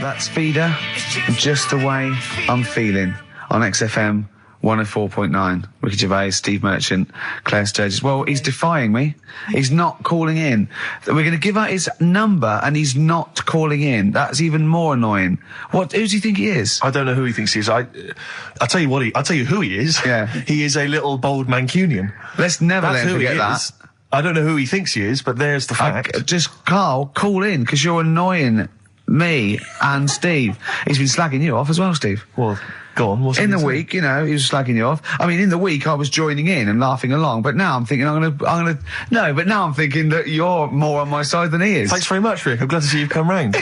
That's Feeder, Just the Way I'm Feeling, on XFM 104.9. Ricky Gervais, Steve Merchant, Claire Sturgis. Well, he's defying me. He's not calling in. We're going to give out his number and he's not calling in. That's even more annoying. Who does he think he is? I don't know who he thinks he is. I'll tell you I'll tell you who he is. Yeah. He is a little bold Mancunian. Let's never let him forget that. I don't know who he thinks he is, but there's the fact. Just, Carl, call in, because you're annoying me and Steve. He's been slagging you off as well, Steve. Well, go on. What's in the week, you know, he was slagging you off. I mean, in the week, I was joining in and laughing along, but now I'm thinking but now I'm thinking that you're more on my side than he is. Thanks very much, Rick. I'm glad to see you've come round.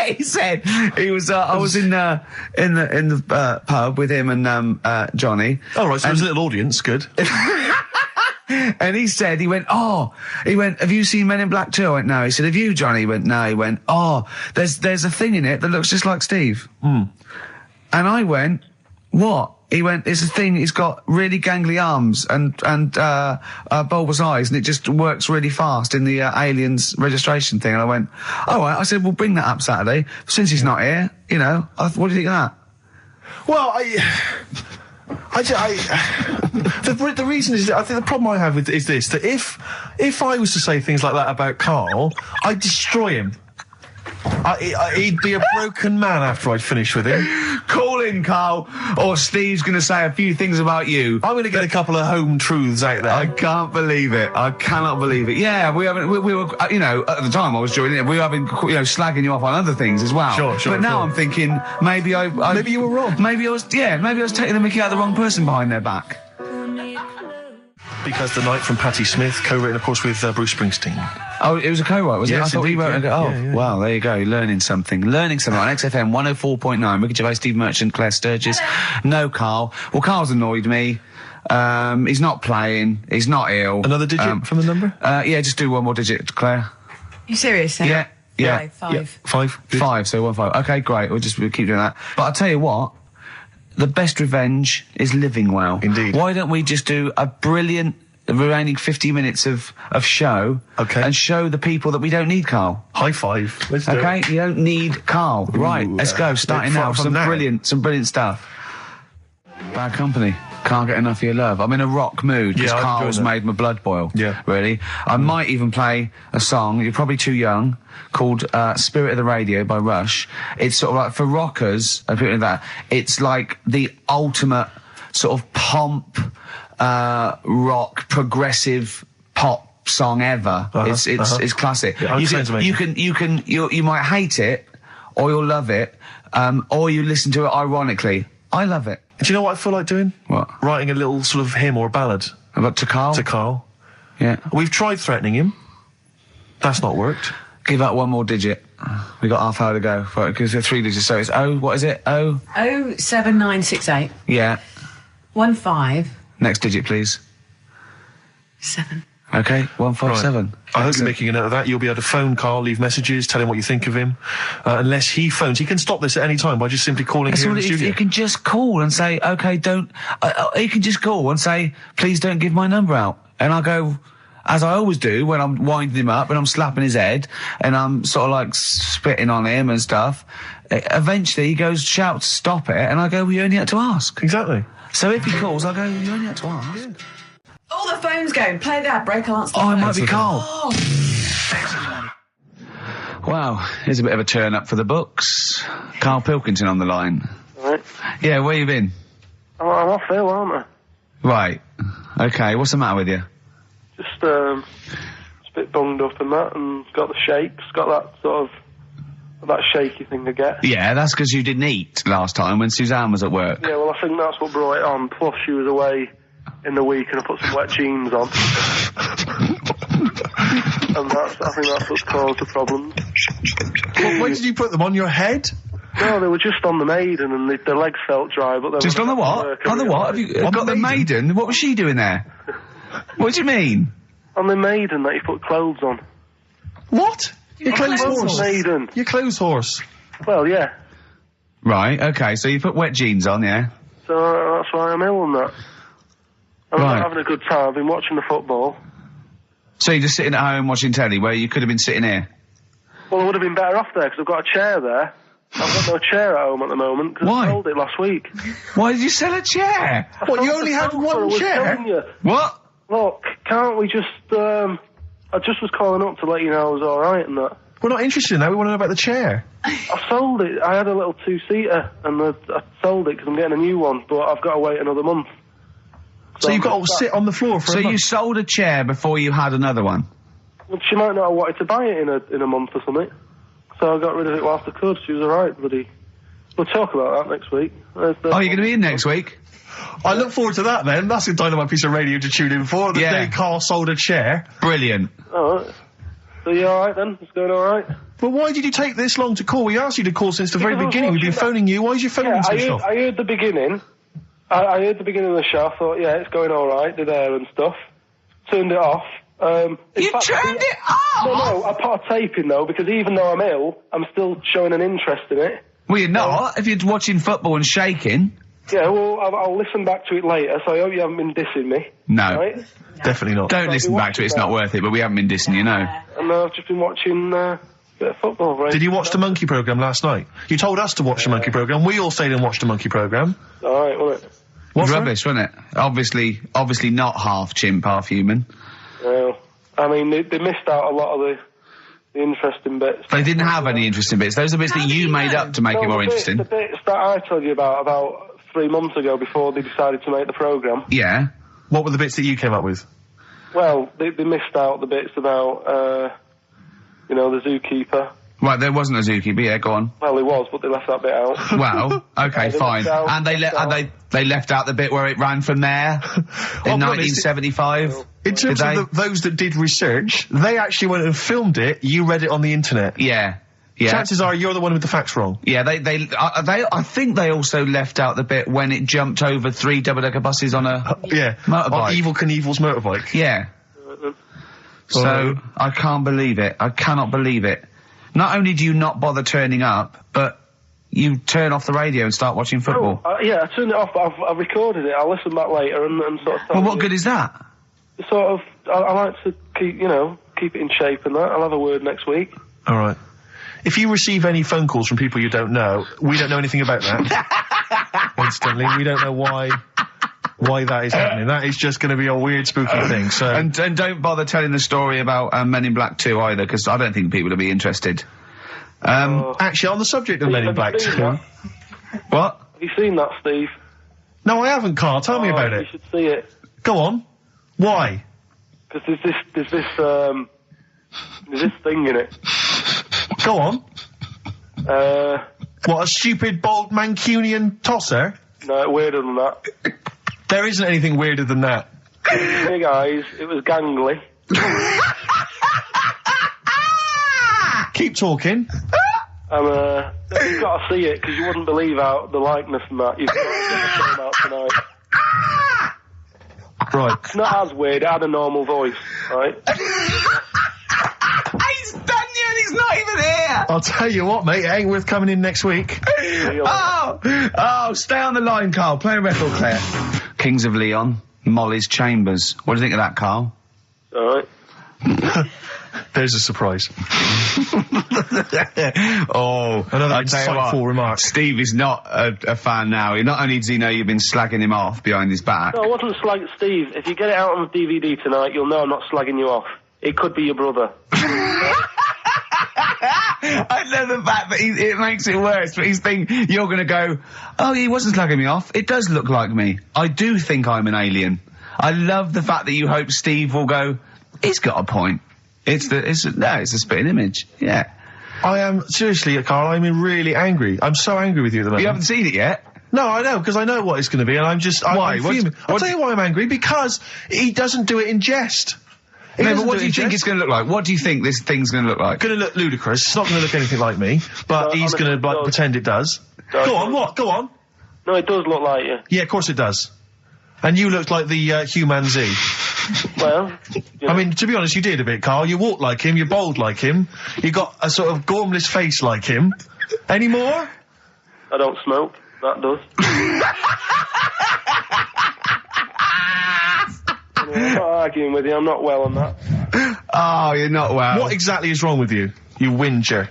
He said he was. I was in the pub with him and Johnny. Oh right, so there's a little audience. Good. And he went, have you seen Men in Black 2? I went, no. He said, have you, Johnny? He went, no. He went, there's a thing in it that looks just like Steve. Mm. And I went, what? He went, it's a thing, it's got really gangly arms and bulbous eyes, and it just works really fast in the Aliens registration thing. And I went, all right. I said, we'll bring that up Saturday. Since he's not here, you know, what do you think of that? Well, the reason is, I think the problem I have with is this, that if I was to say things like that about Karl, I'd destroy him. He'd be a broken man after I'd finished with him. Call in, Karl, or Steve's going to say a few things about you. I'm going to get a couple of home truths out there. I can't believe it. I cannot believe it. Yeah, we were, you know, at the time I was joining it, we were having, you know, slagging you off on other things as well. Sure. But now I'm thinking, maybe maybe you were wrong. Maybe I was taking the mickey out of the wrong person behind their back. Because the Night from Patti Smith, co-written, of course, with Bruce Springsteen. Oh, it was a co-write, was it? Yes, I thought he wrote it. Oh, yeah. Well, there you go. Learning something on XFM 104.9. Ricky Gervais, Steve Merchant, Claire Sturgis. No Karl. Well, Karl's annoyed me. He's not playing. He's not ill. Another digit from the number? Yeah, just do one more digit, Claire. You serious, Sam? Yeah. Five. Yeah. Five. Good. 5, so 1 5. Okay, great. We'll keep doing that. But I'll tell you what. The best revenge is living well. Indeed. Why don't we just do a brilliant remaining 50 minutes of show, and show the people that we don't need Karl. High five. Let's do it. You don't need Karl. Right, let's go. Starting now. Some brilliant stuff. Bad Company. Can't get enough of your love. I'm in a rock mood because Karl's made my blood boil. Yeah. Really. I might even play a song, you're probably too young, called Spirit of the Radio by Rush. It's sort of like, for rockers and people like that, it's like the ultimate sort of pomp, rock, progressive pop song ever. It's classic. Yeah, you might hate it, or you'll love it, or you listen to it ironically. I love it. Do you know what I feel like doing? What? Writing a little sort of hymn or ballad. About to Karl? To Karl. Yeah. We've tried threatening him. That's not worked. Give out one more digit. We got half hour to go. Because they're 3 digits, so it's what is it? 07968. Yeah. 15. Next digit, please. 7. Okay, 157. Right. I hope you're making a note of that. You'll be able to phone Karl, leave messages, tell him what you think of him. Unless he phones. He can stop this at any time by just simply calling here in the studio. He can just call and say, okay, he can just call and say, please don't give my number out. And I'll go, as I always do when I'm winding him up and I'm slapping his head and I'm sort of like spitting on him and stuff. Eventually he goes, shouts, stop it. And I go, well, you only had to ask. Exactly. So if he calls, I'll go, you only had to ask. Yeah. Oh, the phone's going. Play that break. I'll answer the phone. It might be Karl. Wow, here's a bit of a turn up for the books. Karl Pilkington on the line. Right. Yeah, where you been? I'm off ill, aren't I? Right. Okay, what's the matter with you? Just, a bit bunged up and that, and got the shakes, got that sort of, that shaky thing I get. Yeah, that's because you didn't eat last time when Suzanne was at work. Yeah, well, I think that's what brought it on. Plus, she was away in the week and I put some wet jeans on. And I think that's what's caused the problem. Well, when did you put them on your head? No, they were just on the Maiden and the legs felt dry. But just on the what? On the what? Have you got the Maiden? What was she doing there? What do you mean? On the Maiden that you put clothes on. What? Your clothes horse. Maiden. Your clothes horse. Well, yeah. Right, okay, so you put wet jeans on, yeah? So that's why I'm ill and that. I'm not having a good time. I've been watching the football. So you're just sitting at home watching telly where you could have been sitting here? Well, I would have been better off there because I've got a chair there. I've got no chair at home at the moment because Why? I sold it last week. Why did you sell a chair? What, you only had one chair? Telling you. What? Look, can't we just, I just was calling up to let you know I was alright and that. We're not interested in that, we want to know about the chair. I sold it. I had a little two-seater and I sold it because I'm getting a new one, but I've got to wait another month. So you've got to sit on the floor for So a month? you sold a chair before you had another one? Well, she might not have wanted to buy it in a month or something. So I got rid of it whilst I could. She was alright, bloody. We'll talk about that next week. Oh, you're going to be in next week? I look forward to that then. That's a dynamite piece of radio to tune in for. The day Karl sold a chair. Brilliant. Alright. So you alright then? It's going alright? But why did you take this long to call? We asked you to call since the very beginning. We've been phoning you. Why is your phone switched off? I heard the beginning. I heard the beginning of the show. I thought, yeah, it's going alright, the there and stuff. Turned it off. You turned it off? No, I put a tape in though, because even though I'm ill, I'm still showing an interest in it. Well, you're not. If you're watching football and shaking. Yeah, well, I'll listen back to it later, so I hope you haven't been dissing me. No. Right? Definitely not. Don't listen back to it, it's not worth it, but we haven't been dissing you, no. And I've just been watching a bit of football, right? Did you watch the Monkey programme last night? You told us to watch the Monkey programme. We all stayed and watched the Monkey programme. Alright, wasn't it? It was rubbish, wasn't it? Obviously not half chimp, half human. Well, I mean, they missed out a lot of the interesting bits. They didn't have any interesting bits. Those are bits that you made up to make it more interesting. The bits that I told you about 3 months ago before they decided to make the programme. Yeah. What were the bits that you came up with? Well, they missed out the bits about, the zookeeper. Right, there wasn't a zookeeper, yeah, go on. Well, there was, but they left that bit out. Well, okay, fine. And they left out the bit where it ran from there in 1975. In terms of those that did research, they actually went and filmed it, you read it on the internet. Yeah. Yeah. Chances are you're the one with the facts wrong. Yeah, I think they also left out the bit when it jumped over 3 double-decker buses on a motorbike. On Evel Knievel's motorbike. Yeah. So, I can't believe it. I cannot believe it. Not only do you not bother turning up, but you turn off the radio and start watching football. Yeah, I turned it off, but I've recorded it. I'll listen back later and sort of tell Well, what you. good is that? Sort of, I like to keep it in shape and that. I'll have a word next week. Alright. If you receive any phone calls from people you don't know, we don't know anything about that. Instantly, we don't know why that is happening. That is just going to be a weird, spooky thing, so... And don't bother telling the story about Men in Black 2 either, because I don't think people will be interested. Actually, on the subject of Men in Black 2... What? Have you seen that, Steve? No, I haven't, Karl. Tell me about it. You should see it. Go on. Why? Because there's this thing in it. Go on. What, a stupid, bald Mancunian tosser? No, weirder than that. There isn't anything weirder than that. Big eyes, it was gangly. Keep talking. And, you've got to see it, because you wouldn't believe how the likeness and that. You've got to get the film out tonight. Right. It's not as weird, it had a normal voice, right? He's done yet, he's not even here! I'll tell you what, mate, it ain't worth coming in next week. Stay on the line, Karl. Play a record, Claire. Kings of Leon, Molly's Chambers. What do you think of that, Karl? Alright. There's a surprise. Another insightful remark. Steve is not a fan now. Not only does he know you've been slagging him off behind his back. No, I wasn't slagging Steve. If you get it out on the DVD tonight, you'll know I'm not slagging you off. It could be your brother. I love the fact that it makes it worse, but you're going to go, oh, he wasn't slagging me off. It does look like me. I do think I'm an alien. I love the fact that you hope Steve will go, he's got a point. It's a spitting image. Yeah. I am, seriously, Karl, I'm really angry. I'm so angry with you at the moment. You haven't seen it yet? No, I know, because I know what it's going to be, and I'm fuming. I'll tell you why I'm angry, because he doesn't do it in jest. No, but what do you think it's going to look like? What do you think this thing's going to look like? Going to look ludicrous. It's not going to look anything like me, but he's going to pretend it does. Go on, what? Go on. No, it does look like you. Yeah, of course it does. And you looked like the Human Z. Well, I mean, to be honest, you did a bit, Karl. You walk like him, you're bold like him, you got a sort of gormless face like him. Any more? I don't smoke. That does. I'm not arguing with you. I'm not well on that. Oh, you're not well. What exactly is wrong with you? You whinger.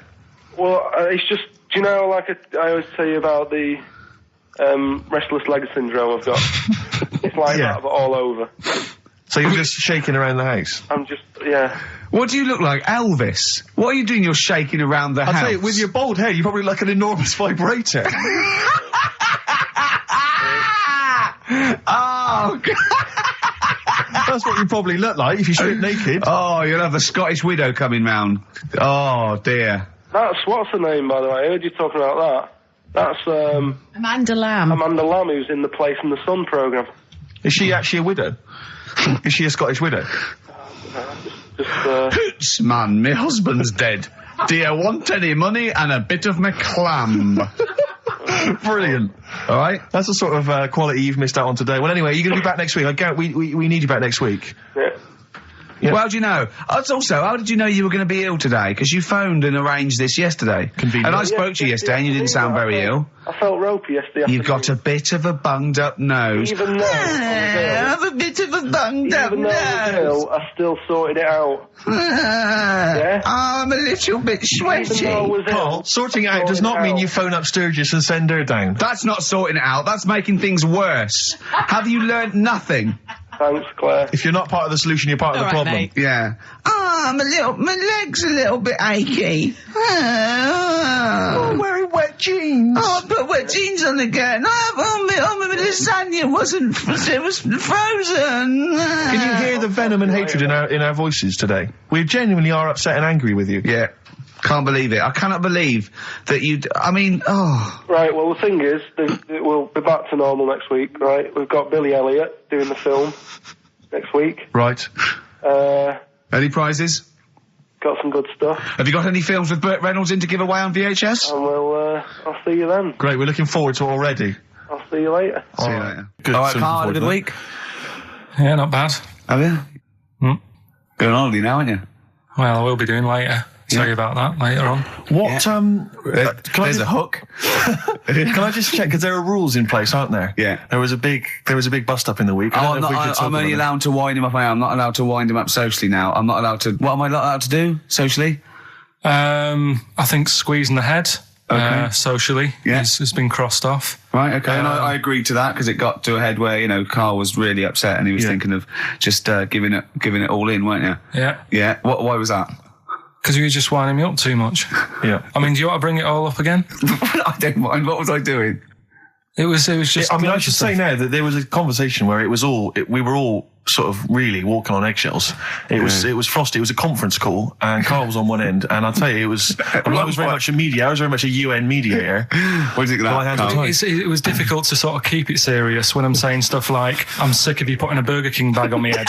Well, it's just you know, like I always tell you about the restless leg syndrome I've got? It's like that, but all over. So you're just shaking around the house? I'm just, yeah. What do you look like, Elvis? What are you doing? You're shaking around the house. I'll tell you, with your bald head, you probably look like an enormous vibrator. Oh, God. That's what you probably look like if you strip naked. Oh, you'll have the Scottish widow coming round. Oh, dear. That's, what's her name, by the way? I heard you talking about that. That's, Amanda Lamb. Amanda Lamb, who's in the Place in the Sun programme. Is she actually a widow? Is she a Scottish widow? Hoots, man, my husband's dead. Do you want any money and a bit of my clam? Brilliant. All right. That's the sort of quality you've missed out on today. Well, anyway, you're going to be back next week. We need you back next week. Yeah. Yeah. Well, how do you know? Also, how did you know you were going to be ill today? Because you phoned and arranged this yesterday. Convenient. And I spoke to you yesterday and you didn't sound very ill. I felt ropey yesterday. You've got a bit of a bunged up nose. Even though I have a bit of a bunged up even though I was nose. ill, I still sorted it out. Yeah? I'm a little bit sweaty. Even though I was Paul, ill, sorting it out does not mean you phone up Sturgis and send her down. That's not sorting it out. That's making things worse. Have you learnt nothing? Thanks, Claire. If you're not part of the solution, you're part of the All right, problem. mate. Yeah. My leg's a little bit achy. Oh, wearing wet jeans. Oh, I put wet jeans on again. My lasagna wasn't, it was frozen. Can you hear the venom and hatred in our voices today? We genuinely are upset and angry with you. Yeah. Can't believe it. I cannot believe that Right, well, the thing is, we'll be back to normal next week, right? We've got Billy Elliot doing the film next week. Right. Any prizes? Got some good stuff. Have you got any films with Burt Reynolds in to give away on VHS? And I'll see you then. Great, we're looking forward to it already. I'll see you later. See you later. Good. All right, So Carl, looking had a good forward week? Yeah, not bad. Have you? Going on holiday now, aren't you? Well, I will be doing later. Tell you about that later on. What, There's a hook. Can I just check, because there are rules in place, aren't there? Yeah. There was a big bust up in the week. I'm only allowed to wind him up. I'm not allowed to wind him up socially now. I'm not allowed to. What am I not allowed to do socially? I think squeezing the head, socially, Yeah. has been crossed off. Right, okay. And I agreed to that because it got to a head where, Carl was really upset and he was thinking of just giving it all in, weren't you? Yeah. Yeah. Why was that? Because you were just winding me up too much. Yeah. I mean, do you want to bring it all up again? I don't mind. What was I doing? It was just... I should say now that there was a conversation where we were all sort of really walking on eggshells. It was frosty. It was a conference call, and Carl was on one end, and I'll tell you, I was very much a media. I was very much a UN mediator. What do you think of that, Carl? It was difficult to sort of keep it serious when I'm saying stuff like, I'm sick of you putting a Burger King bag on my head.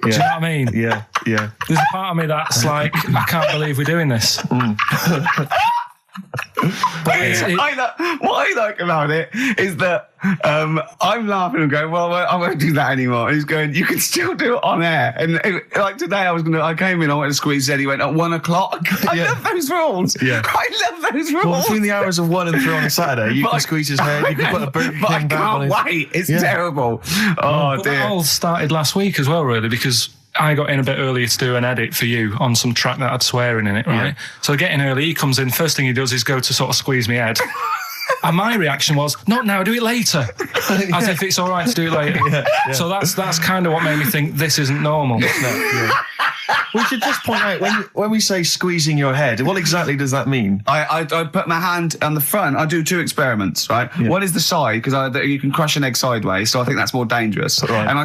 Do you know what I mean? Yeah. There's a part of me that's like, I can't believe we're doing this. What I like about it is that I'm laughing and going, well, I won't do that anymore. And he's going, you can still do it on air. And like today, I came in, I went to squeeze it. He went at 1 o'clock. I love those rules. Yeah. I love those rules. Well, between the hours of 1 and 3 on a Saturday, you can squeeze his head. You can put a Burger King I back on his... can't wait. It's terrible. Oh, But dear. that all started last week as well, really, because I got in a bit earlier to do an edit for you on some track that had swearing in it, right? Yeah. So I get in early, he comes in, first thing he does is go to sort of squeeze me head. And my reaction was, not now, do it later. As if it's all right to do it later. Yeah. So that's kind of what made me think this isn't normal. We should just point out, when we say squeezing your head, what exactly does that mean? I put my hand on the front. I do 2 experiments, right? Yeah. One is the side, because you can crush an egg sideways, so I think that's more dangerous. Right. And I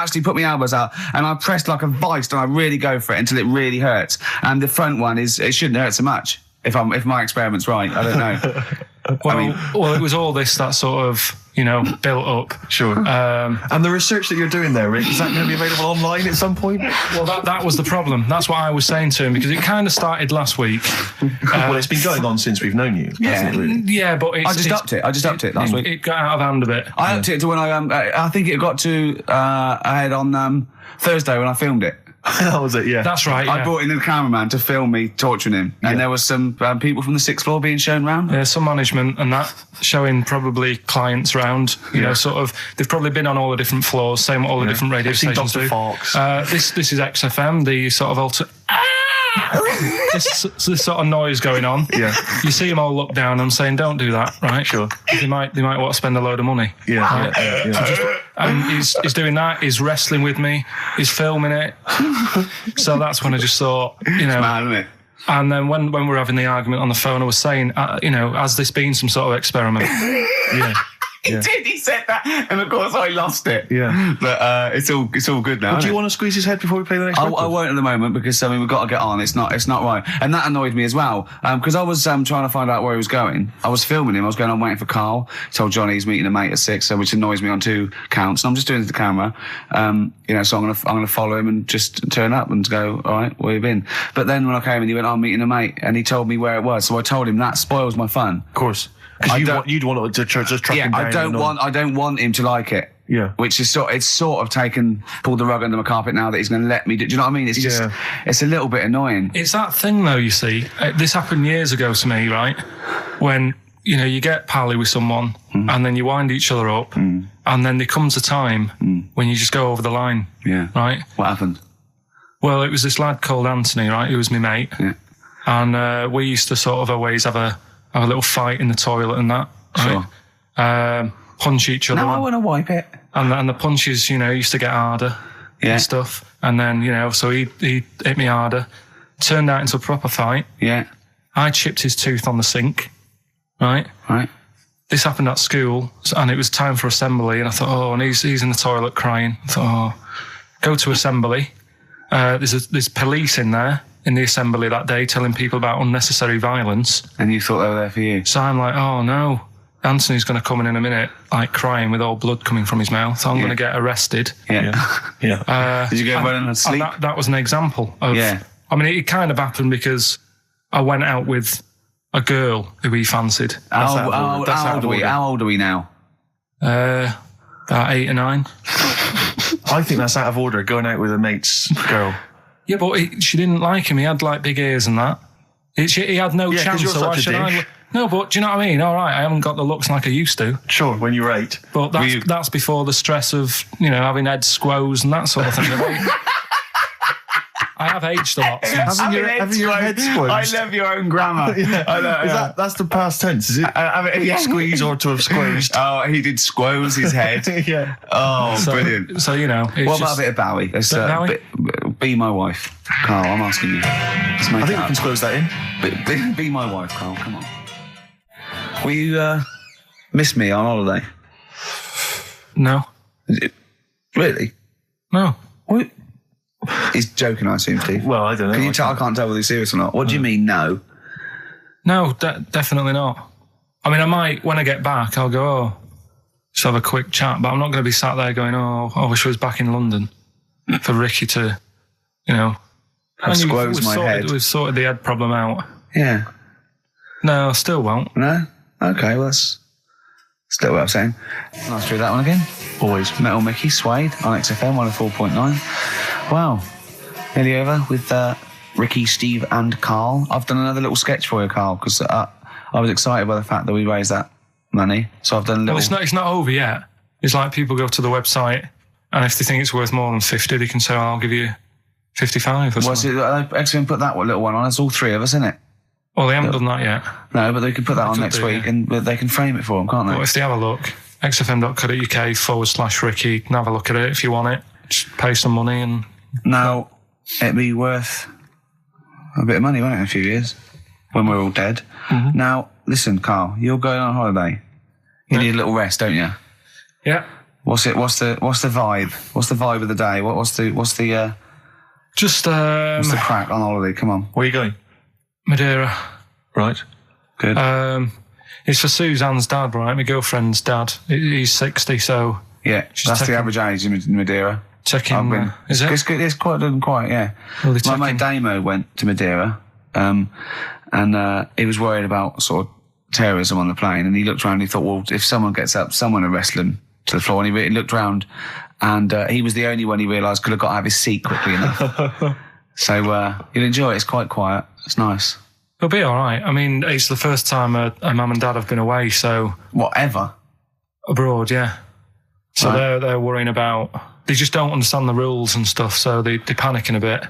actually put my elbows out, and I pressed like a vice, and I really go for it until it really hurts. And the front one it shouldn't hurt so much, if my experiment's right. I don't know. Well, it was all this that sort of, built up. Sure. And the research that you're doing there, Rick, is that going to be available online at some point? Well, that was the problem. That's what I was saying to him, because it kind of started last week. Well, it's been going on since we've known you. Yeah. Really? Yeah, but I just upped it last week. It got out of hand a bit. I upped it to when I think it got to ahead on Thursday when I filmed it. That was it, yeah. That's right, yeah. I brought in the cameraman to film me torturing him. And there was some people from the 6th floor being shown round. Yeah, some management and that, showing probably clients round, sort of, they've probably been on all the different floors, same what all the different radio stations do. Fox. This is XFM, the sort of this sort of noise going on. Yeah. You see them all look down and saying, don't do that, right? Sure. They might want to spend a load of money. Yeah. Right? Yeah. And he's doing that, he's wrestling with me, he's filming it. So that's when I just thought, you know. Mad, isn't it? And then when we were having the argument on the phone, I was saying, you know, has this been some sort of experiment? Yeah. He did. He said that, and of course I lost it. Yeah. But it's all good now. Do you want to squeeze his head before we play the next record? I won't at the moment because I mean we've got to get on. It's not right, and that annoyed me as well because I was trying to find out where he was going. I was filming him. I was going on waiting for Karl. Told Johnny he's meeting a mate at 6, which annoys me on 2 counts. And I'm just doing it to the camera, you know. So I'm gonna follow him and just turn up and go. All right, where you been? But then when I came in, he went, I'm meeting a mate, and he told me where it was. So I told him that spoils my fun. Of course. Because you'd want to just track him down. I don't want him to like it. Yeah. Which is pulled the rug under my carpet now that he's going to let me do. Do you know what I mean? It's just, it's a little bit annoying. It's that thing though, you see. This happened years ago to me, right? When, you know, you get pally with someone and then you wind each other up and then there comes a time when you just go over the line. Yeah. Right? What happened? Well, it was this lad called Anthony, right? Who was my mate. Yeah. And we used to sort of always have a little fight in the toilet and that. Right? Sure. Punch each other. No, I want to wipe it. And the punches, you know, used to get harder and stuff. And then, you know, so he hit me harder. Turned out into a proper fight. Yeah. I chipped his tooth on the sink. Right? Right. This happened at school and it was time for assembly and I thought, and he's in the toilet crying. I thought, go to assembly. There's police in there in the assembly that day telling people about unnecessary violence. And you thought they were there for you? So I'm like, oh no, Anthony's going to come in a minute, like crying with all blood coming from his mouth. So I'm going to get arrested. Yeah. Did you go running and sleep? And that was an example of, I mean, it kind of happened because I went out with a girl who he fancied. How old are we now? About 8 or 9. I think that's out of order, going out with a mate's girl. Yeah, but she didn't like him. He had like big ears and that. He had no chance. You're so why such a should I? dick. No, but do you know what I mean? All right, I haven't got the looks like I used to. Sure, when you were 8. But that's before the stress of, you know, having head squoze and that sort of thing. I have aged a lot since. Having your head squeezed. I love your own grammar. I know, That's the past tense, is it? Squeeze or to have squeezed. Oh, he did squoze his head. Yeah. Oh, brilliant. So, you know. What about a bit of Bowie? Let's, be my wife. Karl, I'm asking you. I think we can squeeze that in. Be my wife, Karl, come on. Will you miss me on holiday? No. Really? No. What? He's joking, I assume, Steve. Well, I don't know. Can you tell? I can't tell whether he's serious or not. What do you mean, no? No, definitely not. I mean, I might, when I get back, I'll go, just have a quick chat, but I'm not going to be sat there going, I wish I was back in London for Ricky to, you know. Squoze my head. We've sorted the head problem out. Yeah. No, I still won't. No? Okay, well, that's still what I'm saying. Nice to do that one again. Always. Metal Mickey, Suede on XFM 104.9. Wow. Nearly over with Ricky, Steve and Karl. I've done another little sketch for you, Karl, because I was excited by the fact that we raised that money. So I've done a little... Well, it's not over yet. It's like people go to the website and if they think it's worth more than 50, they can say, I'll give you 55 or something. XFM put that little one on. It's all 3 of us, isn't it? Well, they haven't done that yet. No, but they can put that on next week and they can frame it for them, can't they? Well, if they have a look, xfm.co.uk/Ricky, can have a look at it if you want it. Just pay some money and... Now, it'd be worth a bit of money, won't it, in a few years, when we're all dead. Mm-hmm. Now, listen, Karl, you're going on holiday. You need a little rest, don't you? Yeah. What's the vibe? What's the vibe of the day? What's the crack on holiday? Come on. Where are you going? Madeira. Right. Good. It's for Suzanne's dad, right? My girlfriend's dad. He's 60, so... Yeah, that's the average age in Madeira. Checking... is it? It's quite, yeah. Well, my mate Damo went to Madeira, and he was worried about sort of terrorism on the plane, and he looked around and he thought, well, if someone gets up, someone will wrestle him to the floor, and he looked around, and he was the only one he realised could have got out of his seat quickly enough. So you'll enjoy it. It's quite quiet. It's nice. It'll be all right. I mean, it's the first time a mum and dad have been away, so... Whatever? Abroad, yeah. So right. they're worrying about... They just don't understand the rules and stuff, so they're panicking a bit.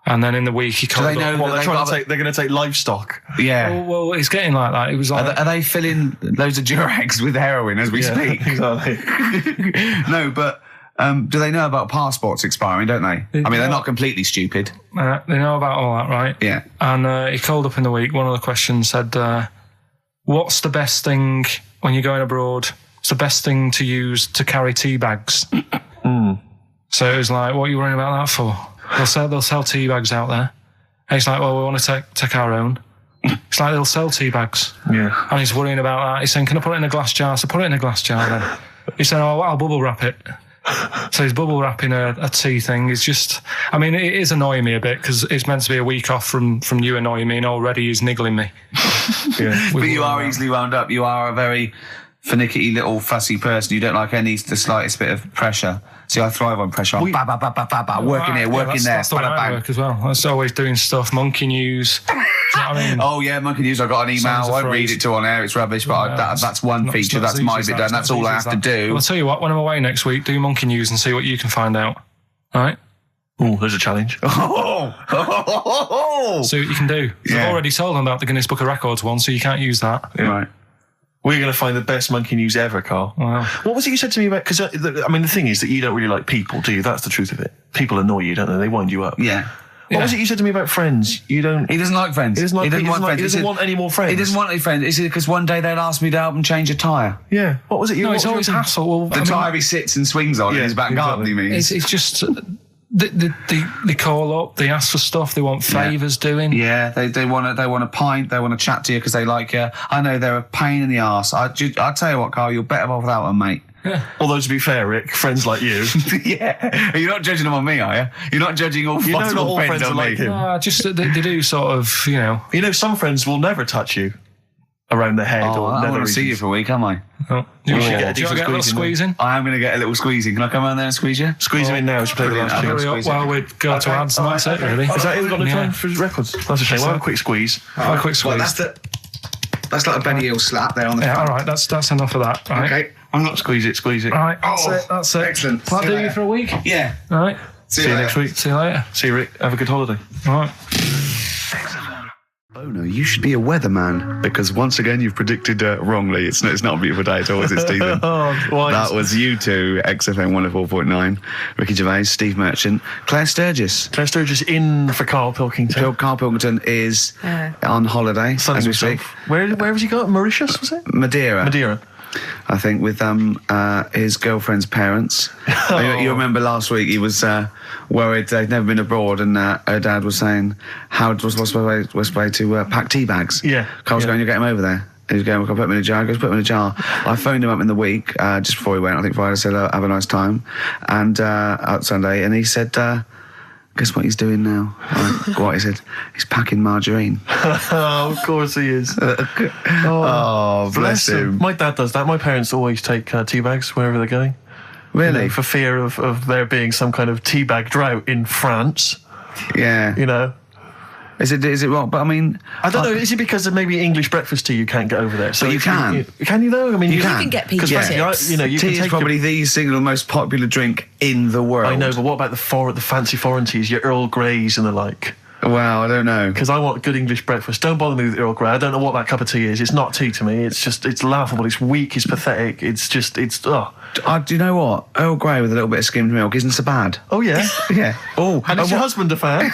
And then in the week he called they know up. Well, that they're going to take livestock. Yeah. Well, it's getting like that. It was like... Are they filling loads of Durags with heroin as we speak? Exactly. No, but do they know about passports expiring, don't they? I mean, they're not completely stupid. They know about all that, right? Yeah. And he called up in the week. One of the questions said, what's the best thing when you're going abroad? What's the best thing to use to carry tea bags? So it was like, what are you worrying about that for? They'll sell tea bags out there. And he's like, well, we want to take our own. It's like they'll sell tea bags. Yeah. And he's worrying about that. He's saying, can I put it in a glass jar? So put it in a glass jar then. He said, oh, I'll bubble wrap it. So he's bubble wrapping a tea thing. It's just, I mean, it is annoying me a bit because it's meant to be a week off from you annoying me, and already he's niggling me. Yeah. But you are easily wound up. You are a very finicky little fussy person. You don't like the slightest bit of pressure. See, I thrive on pressure. Working here, working there. That's the way I work as well. That's always doing stuff. Monkey news. Do you know what I mean? Oh yeah, Monkey News. I got an email. I won't read it to on air. It's rubbish, but that's one feature. That's my bit done. That's all I have to do. Well, I'll tell you what. When I'm away next week, do Monkey News and see what you can find out. All right? Oh, there's a challenge. See what you can do. Yeah. I've already told them about the Guinness Book of Records one, so you can't use that. Yeah. Right. We're going to find the best Monkey News ever, Carl. Wow. What was it you said to me about... Because, I mean, the thing is that you don't really like people, do you? That's the truth of it. People annoy you, don't they? They wind you up. Yeah. What was it you said to me about friends? You don't... He doesn't like friends. He doesn't want any more friends. He doesn't want any friends. Is it because one day they'll ask me to help him change a tyre? Yeah. What was it? No, it's always hassle. Well, the tyre he sits and swings on in his back garden, he means. It's just... They call up, they ask for stuff, they want favours doing. Yeah, they want a pint, they want to chat to you because they like you. I know they're a pain in the arse. I'll tell you what, Carl, you're better off without them, mate. Yeah. Although, to be fair, Rick, friends like you... Yeah. You're not judging them on me, are you? You're not judging all possible friends on me. Just they do sort of, you know... You know, some friends will never touch you around the head or I nether want to see you for a week, am I? Oh. Do you get a little squeeze in? I am going to get a little squeezing. Can I come around there and squeeze you? Squeeze him in now. Play the last tune. Well, we'd go to ads and that's it, really. Is that it? We've got no time for records. That's a shame. We'll have a quick squeeze. A quick squeeze. Well, that's like a Benny Hill slap there on the front. All right. That's enough of that. Right? Okay. I'm not squeeze it. All right. That's it. Excellent. Will I do you for a week? Yeah. All right. See you next week. See you later. See you, Rick. Have a good holiday. All right. Oh no, you should be a weatherman because once again you've predicted wrongly. It's not a beautiful day at all, is it, Stephen? That was you two, XFM 104.9, Ricky Gervais, Steve Merchant, Claire Sturgis. Claire Sturgis in for Karl Pilkington. Karl Pilkington is on holiday as we speak. Where has he got? Mauritius, was it? Madeira. I think with his girlfriend's parents. You remember last week he was worried they'd never been abroad, and her dad was saying how what's the way to pack tea bags. Yeah. Carl's going, you get him over there. And he's going, we'll put him in a jar. He goes, put him in a jar. I phoned him up in the week just before he went. I think Friday, said have a nice time, and out Sunday, and he said. Guess what he's doing now? What he said? He's packing margarine. Oh, of course he is. Bless him. My dad does that. My parents always take tea bags wherever they're going. Really? You know, for fear of there being some kind of tea bag drought in France. Yeah. You know. Is it wrong? But I mean, I don't know. Is it because of maybe English breakfast tea you can't get over there? So you can. Can you though? I mean, you can get peach tips. You tea can is probably the single most popular drink in the world. I know, but what about the fancy foreign teas, your Earl Greys and the like? Well, I don't know. Because I want good English breakfast. Don't bother me with Earl Grey. I don't know what that cup of tea is. It's not tea to me. It's laughable. It's weak. It's pathetic. Do you know what? Earl Grey with a little bit of skimmed milk isn't so bad. Oh yeah, yeah. Oh, and is your husband a fan?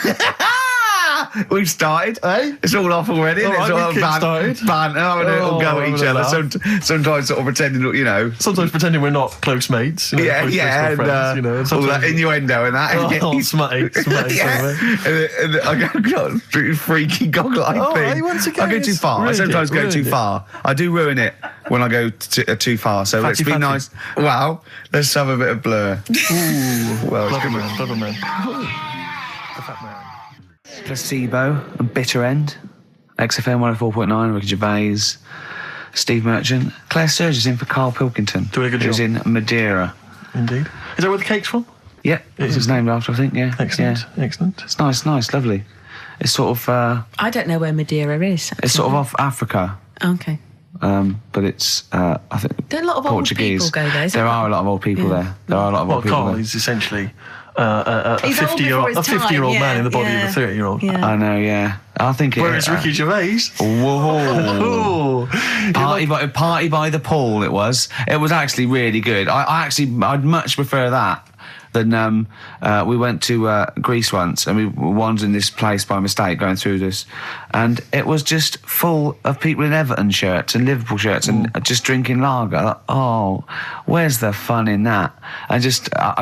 We've started. Eh? It's all off already. It's all started. We'll go at each other. Sometimes sort of pretending, you know. Sometimes pretending we're not close mates. Close friends, all that innuendo and that. Smutty. And I got freaky goggle-eyed thing. I go too far. I sometimes go too far. I do ruin it when I go too far. So let's be nice. Wow. Let's have a bit of blur. Ooh. Well, clever man. Placebo and Bitter End. XFM 104.9, Ricky Gervais, Steve Merchant. Claire Sturgis in for Karl Pilkington. Doing a good job. Who's in Madeira. Indeed. Is that where the cake's from? Yeah, it's his name after, I think, yeah. Excellent. It's nice, lovely. It's sort of... I don't know where Madeira is. Actually. It's sort of off Africa. Okay. But it's, I think, there are a lot of Portuguese. Old people go there. There are a lot of old people there. There are a lot of old people Karl there. is essentially a 50-year-old man in the body of a 30-year-old. Yeah. I know, yeah. I think Whereas Ricky Gervais... Whoa. Party by the pool, it was. It was actually really good. I'd much prefer that than we went to Greece once, and we wandered in this place by mistake going through this, and it was just full of people in Everton shirts and Liverpool shirts and just drinking lager. Like, oh, where's the fun in that? I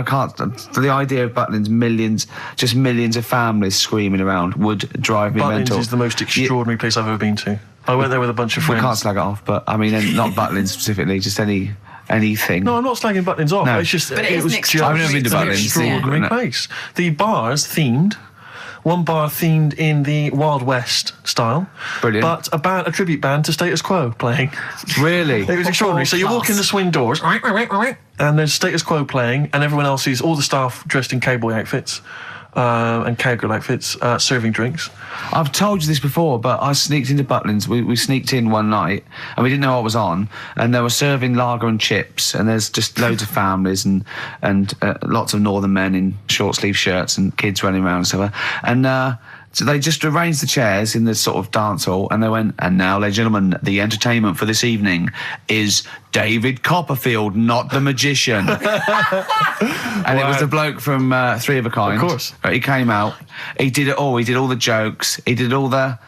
can't. The idea of Butlins, millions of families screaming around would drive me mental. Butlins is the most extraordinary place I've ever been to. I went there with a bunch of friends. We can't slag it off, but I mean, not Butlins specifically, just anything. No, I'm not slagging Butlins off. No. It's just But it was I've never been to Butlins. Extraordinary place. The bars themed. One bar themed in the Wild West style. Brilliant. But a tribute band to Status Quo playing. Really? It was extraordinary. So you walk in the swing doors, and there's Status Quo playing, and everyone else is all the staff dressed in cowboy outfits. And cowgirl outfits, serving drinks. I've told you this before, but I sneaked into Butlins. We sneaked in one night, and we didn't know what was on, and they were serving lager and chips, and there's just loads of families and lots of northern men in short-sleeve shirts and kids running around and stuff. And so they just arranged the chairs in this sort of dance hall, and they went, and now, ladies and gentlemen, the entertainment for this evening is David Copperfield, not the magician. And it was the bloke from Three of a Kind. Of course. He came out, he did it all, he did all the jokes, he did all the,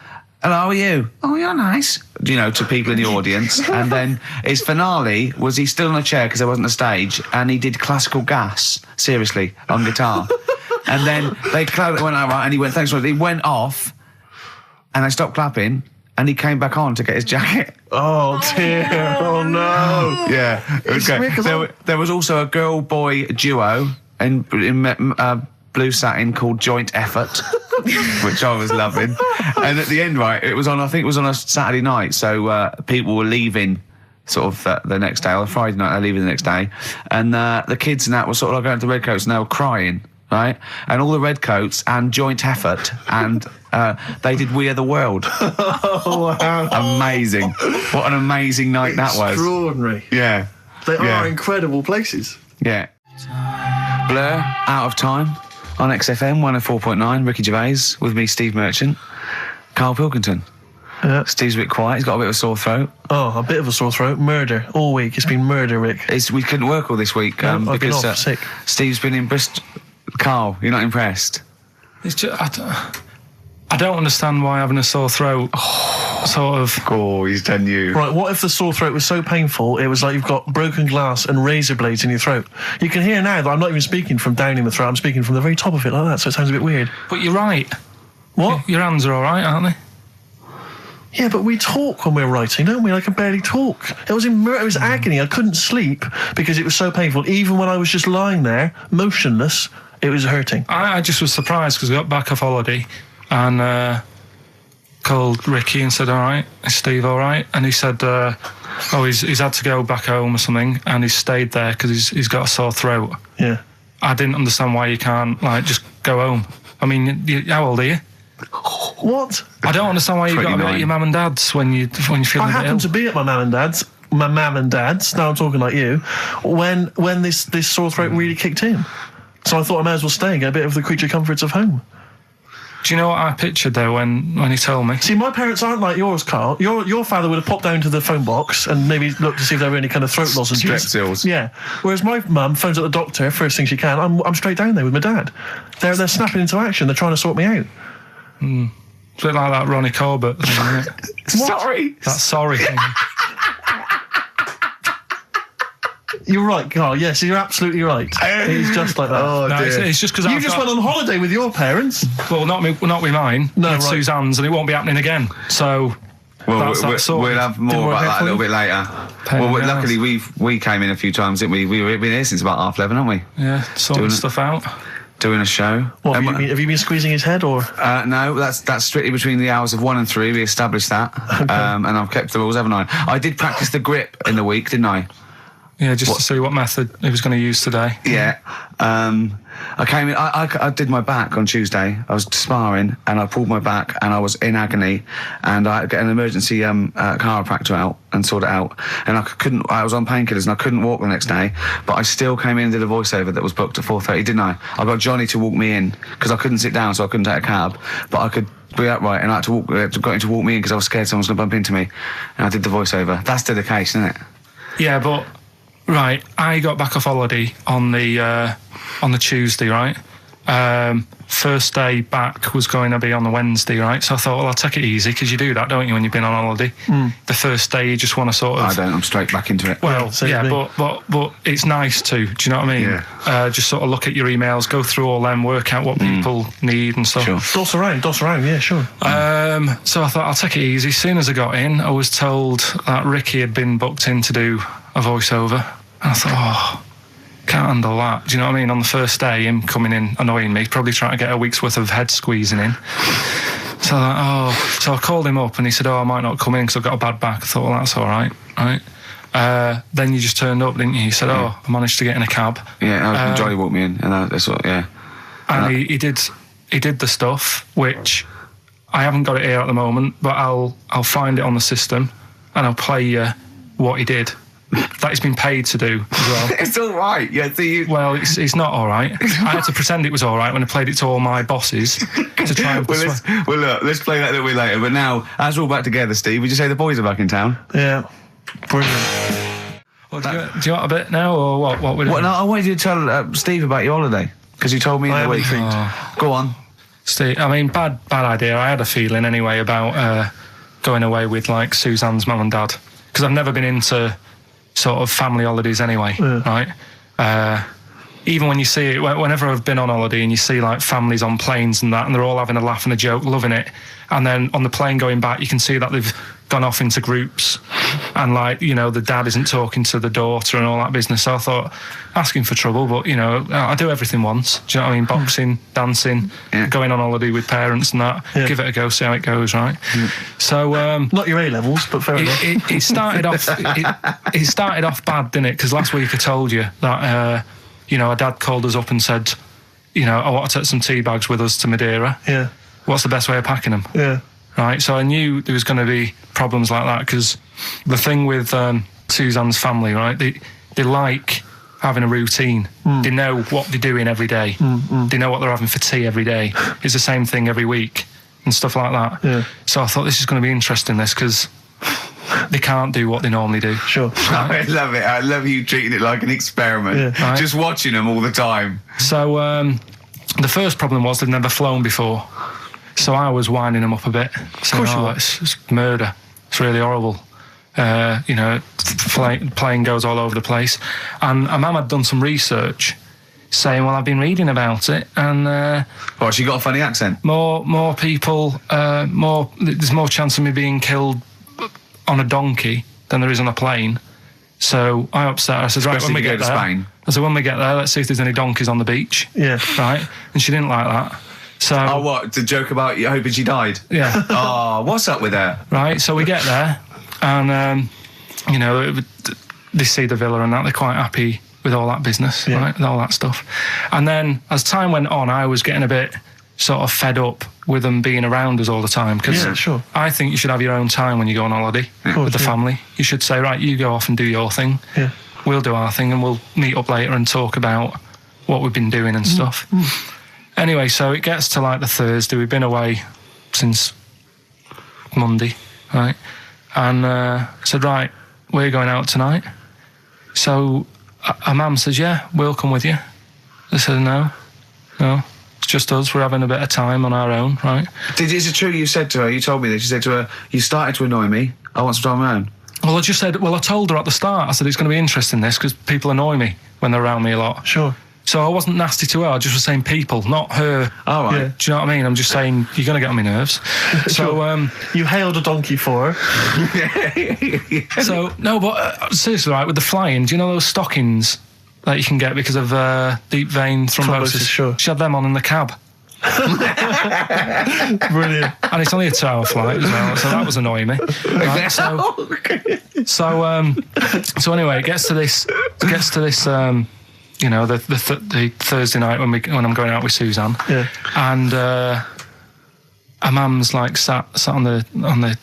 hello, how are you? Oh, you're nice. You know, to people in the audience. And then his finale was he stood on a chair because there wasn't a stage, and he did Classical Gas, seriously, on guitar. And then they went out, right, and he went, thanks for it. He went off, and they stopped clapping, and he came back on to get his jacket. Oh, dear. Oh, no. Yeah. Okay. There was also a girl-boy duo in blue satin called Joint Effort, which I was loving. And at the end, right, I think it was on a Saturday night, so people were leaving sort of the next day, or Friday night, they're leaving the next day. And the kids and that were sort of like going to Redcoats, and they were crying. Right, and all the Redcoats and Joint Effort, and they did We Are the World. Oh, wow. Amazing. What an amazing night that was. Extraordinary. Yeah. They are incredible places. Yeah. Blur, Out of Time, on XFM 104.9, Ricky Gervais, with me, Steve Merchant, Karl Pilkington. Yeah. Steve's a bit quiet, he's got a bit of a sore throat. Oh, a bit of a sore throat. Murder. All week. It's been murder, Rick. We couldn't work all this week I've been because off sick. Steve's been in Bristol. Karl, you're not impressed? It's just, I don't understand why having a sore throat sort of... Oh, he's done you. Right, what if the sore throat was so painful it was like you've got broken glass and razor blades in your throat? You can hear now that I'm not even speaking from down in the throat, I'm speaking from the very top of it like that, so it sounds a bit weird. But you're right. What? Your hands are all right, aren't they? Yeah, but we talk when we're writing, don't we? I can barely talk. It was agony. I couldn't sleep because it was so painful. Even when I was just lying there, motionless, it was hurting. I just was surprised because I got back off holiday and called Ricky and said, all right, is Steve all right? And he said, he's had to go back home or something, and he's stayed there because he's got a sore throat. Yeah. I didn't understand why you can't, just go home. I mean, how old are you? What? I don't understand why you got to be at your mum and dad's when you're feeling I happened to be at my mum and dad's. My mum and dad's. Now I'm talking like you. When this sore throat really kicked in, so I thought I may as well stay and get a bit of the creature comforts of home. Do you know what I pictured though when he told me? See, my parents aren't like yours, Karl. Your father would have popped down to the phone box and maybe looked to see if there were any kind of throat lozenges. Strepsils. Yeah. Whereas my mum phones up the doctor first thing she can. I'm straight down there with my dad. They're snapping into action. They're trying to sort me out. It's a bit like that Ronnie Corbett thing, isn't it? Sorry. That sorry thing. You're right, Karl. Yes, you're absolutely right. It's just like that. Oh, No, it's just because you just went on holiday with your parents. Well, not with mine. No, with right. Suzanne's, and it won't be happening again. So Well, we'll have more about that a little bit later. Luckily we came in a few times, didn't we? We've been here since about 11:30, haven't we? Yeah, sorting stuff out. Doing a show. What, have you been squeezing his head, or? No, that's strictly between the hours of 1 and 3. We established that, Okay. and I've kept the rules, haven't I? I did practice the grip in the week, didn't I? Yeah, just to see what method he was going to use today. Yeah. I came in. I did my back on Tuesday. I was sparring, and I pulled my back, and I was in agony, and I get an emergency chiropractor out and sort it out. And I was on painkillers and I couldn't walk the next day, but I still came in and did a voiceover that was booked at 4:30, didn't I? I got Johnny to walk me in, because I couldn't sit down, so I couldn't take a cab, but I could be upright, and I had to got him to walk me in because I was scared someone was going to bump into me, and I did the voiceover. That's dedication, isn't it? Yeah, but, right, I got back off holiday on the Tuesday, right? First day back was going to be on the Wednesday, right? So I thought, well, I'll take it easy, because you do that, don't you, when you've been on holiday? The first day you just want to sort of... I don't, I'm straight back into it. Well, yeah, but it's nice too, do you know what I mean? Yeah. Just sort of look at your emails, go through all them, work out what people need and stuff. Sure. Doss around, yeah, sure. So I thought, I'll take it easy. As soon as I got in, I was told that Ricky had been booked in to do a voiceover. And I thought, can't handle that. Do you know what I mean? On the first day, him coming in annoying me, probably trying to get a week's worth of head squeezing in. So I called him up and he said, I might not come in because I've got a bad back. I thought, well, that's all right, right? Then you just turned up, didn't you? He said, I managed to get in a cab. Yeah, Johnny walked me in, and that's what, yeah. And he did the stuff, which I haven't got it here at the moment, but I'll find it on the system and I'll play you what he did. That he's been paid to do as well. It's all right. Yeah. Well, it's not all right. I had to pretend it was all right when I played it to all my bosses to try and persuade. Look, let's play that a little bit later. But now, as we're all back together, Steve, would you say the boys are back in town? Yeah. Brilliant. Well, do you want a bit now, or what we're doing? No, I wanted you to tell Steve about your holiday, because you told me in the week. Go on. Steve, I mean, bad idea. I had a feeling anyway about going away with, like, Suzanne's mum and dad, because I've never been into sort of family holidays anyway, right? Even when you see it, whenever I've been on holiday and you see like families on planes and that, and they're all having a laugh and a joke, loving it, and then on the plane going back, you can see that they've gone off into groups, and like, you know, the dad isn't talking to the daughter and all that business. So I thought, asking for trouble, but you know, I do everything once. Do you know what I mean? Boxing, dancing, going on holiday with parents and that. Yeah. Give it a go, see how it goes, right? So not your A levels, but fair enough. It started off. It started off bad, didn't it? Because last week I told you that you know, our dad called us up and said, you know, I want to take some tea bags with us to Madeira. Yeah. What's the best way of packing them? Yeah. Right. So I knew there was going to be problems like that, because the thing with Suzanne's family, right? They like having a routine. They know what they're doing every day. They know what they're having for tea every day. It's the same thing every week and stuff like that. Yeah. So I thought, this is going to be interesting, this, because they can't do what they normally do. Sure. Right? I love it. I love you treating it like an experiment. Yeah. Right? Just watching them all the time. So the first problem was they'd never flown before. So I was winding them up a bit. Saying, it's murder. It's really horrible. You know, plane goes all over the place. And a mum had done some research saying, well, I've been reading about it, and she got a funny accent. More people, there's more chance of me being killed on a donkey than there is on a plane. So I upset her. I said, right, when we get there, Spain. I said, when we get there, let's see if there's any donkeys on the beach. Yeah. Right? And she didn't like that. So, what? The joke about you hoping she died? Yeah. What's up with that? Right, so we get there, and, you know, they see the villa and that, they're quite happy with all that business, right, with all that stuff. And then, as time went on, I was getting a bit sort of fed up with them being around us all the time, because I think you should have your own time when you go on holiday with the family. You should say, right, you go off and do your thing. Yeah. We'll do our thing, and we'll meet up later and talk about what we've been doing and stuff. Anyway, so it gets to like the Thursday. We've been away since Monday, right? And I said, right, we're going out tonight. So a mum says, yeah, we'll come with you. I said, no, it's just us. We're having a bit of time on our own, right? Is it true you said to her, you told me this, you said to her, you started to annoy me, I want some time on my own? Well, I told her at the start, I said, it's going to be interesting, this, because people annoy me when they're around me a lot. Sure. So I wasn't nasty to her, I just was saying people, not her. All right. Yeah. Do you know what I mean? I'm just saying, you're going to get on my nerves. So, you hailed a donkey for her. So, no, but seriously, right, with the flying, do you know those stockings that you can get because of deep vein thrombosis? Sure. She had them on in the cab. Brilliant. And it's only a 2-hour flight as well, so that was annoying me. Right? So anyway, it gets to this, you know, the Thursday night when I'm going out with Suzanne, and a mum's like sat on the